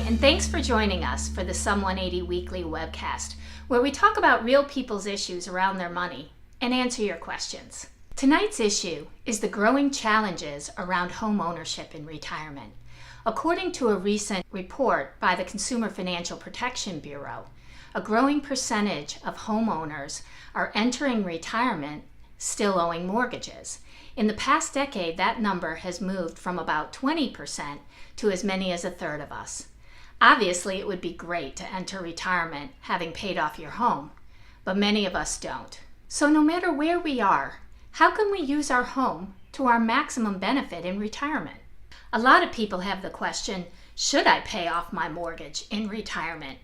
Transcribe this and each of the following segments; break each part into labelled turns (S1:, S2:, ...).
S1: and thanks for joining us for the Some 180 Weekly Webcast, where we talk about real people's issues around their money and answer your questions. Tonight's issue is the growing challenges around home ownership in retirement. According to a recent report by the Consumer Financial Protection Bureau, a growing percentage of homeowners are entering retirement still owing mortgages. In the past decade, that number has moved from about 20% to as many as a third of us. Obviously, it would be great to enter retirement having paid off your home, but many of us don't. So no matter where we are, how can we use our home to our maximum benefit in retirement? A lot of people have the question, should I pay off my mortgage in retirement?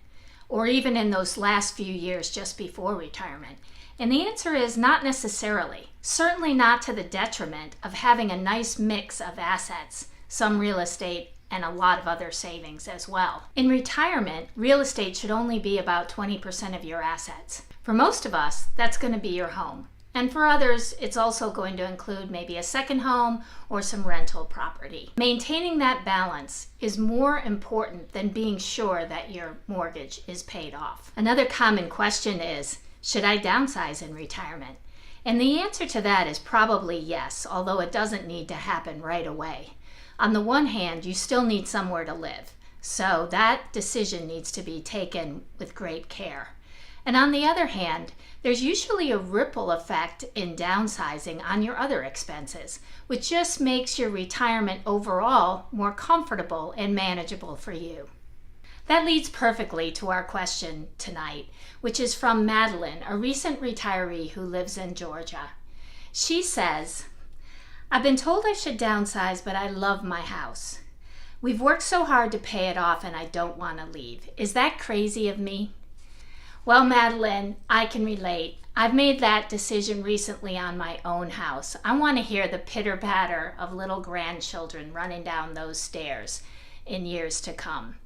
S1: Or even in those last few years just before retirement? And the answer is not necessarily. Certainly not to the detriment of having a nice mix of assets, some real estate, and a lot of other savings as well. In retirement, real estate should only be about 20% of your assets. For most of us, that's going to be your home. And for others, it's also going to include maybe a second home or some rental property. Maintaining that balance is more important than being sure that your mortgage is paid off. Another common question is, should I downsize in retirement? And the answer to that is probably yes, although it doesn't need to happen right away. On the one hand, you still need somewhere to live, so that decision needs to be taken with great care. And on the other hand, there's usually a ripple effect in downsizing on your other expenses, which just makes your retirement overall more comfortable and manageable for you. That leads perfectly to our question tonight, which is from Madeline, a recent retiree who lives in Georgia. She says, I've been told I should downsize, but I love my house. We've worked so hard to pay it off and I don't want to leave. Is that crazy of me? Well, Madeline, I can relate. I've made that decision recently on my own house. I want to hear the pitter-patter of little grandchildren running down those stairs in years to come.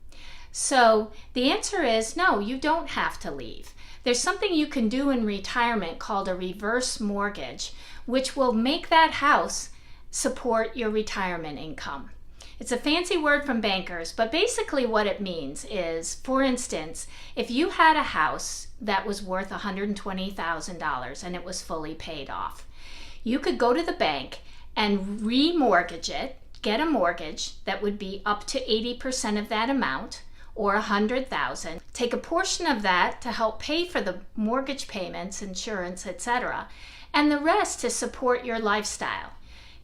S1: So the answer is no, you don't have to leave. There's something you can do in retirement called a reverse mortgage, which will make that house support your retirement income. It's a fancy word from bankers, but basically what it means is, for instance, if you had a house that was worth $120,000 and it was fully paid off, you could go to the bank and remortgage it, get a mortgage that would be up to 80% of that amount, or $100,000, take a portion of that to help pay for the mortgage payments, insurance, etc., and the rest to support your lifestyle.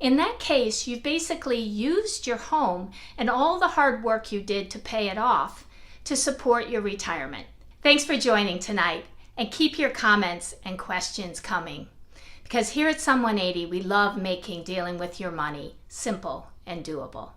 S1: In that case, you've basically used your home and all the hard work you did to pay it off to support your retirement. Thanks for joining tonight, and keep your comments and questions coming, because here at Some 180, we love making dealing with your money simple and doable.